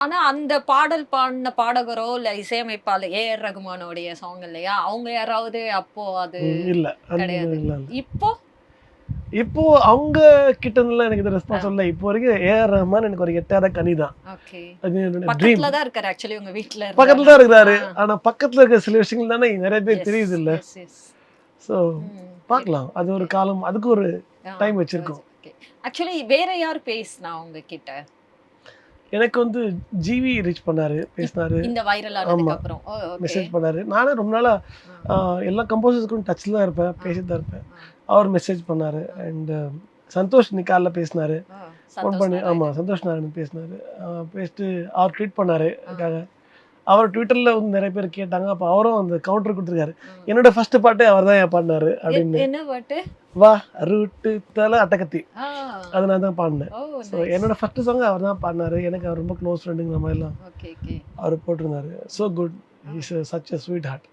ஆனா அந்த பாடல் பாடுன பாடகரோ, இல்ல இசையமைப்பாளர் ஏ.ஆர். ரகுமானோடைய சாங் இல்லையா? அவங்க யாராவது அப்போ அது இல்ல. அந்த கிடையாது. இல்ல. இப்போ? இப்போ அவங்க கிட்ட இருந்துலாம் எனக்கு எதுவும் ரெஸ்பான்ஸ் இல்ல. இப்போ வரைக்கும் ஏ.ஆர். ரஹ்மான் எனக்கு ஒரு எட்டாத கனி தான். ஓகே. அது என்னோட ட்ரீம். பக்கத்துல தான் இருக்காரு ஆக்சுவலி உங்க வீட்ல பக்கத்துல தான் இருக்கிறாரு. ஆனா பக்கத்துல இருக்கிற சில விஷயங்கள் தானே நிறைய பேர் தெரியுது இல்ல. S, S. ஸோ பார்க்கலாம். அது ஒரு காலம். அதுக்கு ஒரு டைம் வச்சிருக்கோம். ஆக்சுவலி வேற யார் பேசினா உங்ககிட்ட? எனக்கு வந்து ஜிவி ரீச் பண்ணாரு, பேசினாரு. இந்த வைரல் ஆனதுக்கு அப்புறம். ஓகே. மெசேஜ் பண்ணாரு. நானும் ரொம்ப நாளா எல்லா கம்போசர்ஸ்க்கும் டச்ல தான் இருப்பேன், பேசிட்டு தான் இருப்பேன். அவர் மெசேஜ் பண்ணாரு. அண்ட் சந்தோஷ் இன்னைக்கு காலைல பேசினாரு. ஃபோன் பண்ணி சந்தோஷ் நாராயணன் பேசினாரு. பேசிட்டு அவர் ட்வீட் பண்ணாரு அதுக்காக. அவர் ட்விட்டர்ல வந்து நிறைய பேர் கேட்டாங்க. அப்போ அவரும் அந்த கவுண்டர் கொடுத்துருக்காரு. என்னோட ஃபர்ஸ்ட் பாட்டே அவர் தான் பாடினாரு அப்படின்னு. என்ன பாட்டு? வா ரூட்டு தல அட்டகத்தி. அது நான் தான் பாடினேன். ஸோ என்னோட ஃபர்ஸ்ட் சாங் அவர் தான் பாடினாரு. எனக்கு அவர் ரொம்ப க்ளோஸ் ஃப்ரெண்டுங்க நம்ம எல்லாம். அவர் போட்டிருந்தாரு. So good. Is such a sweet heart.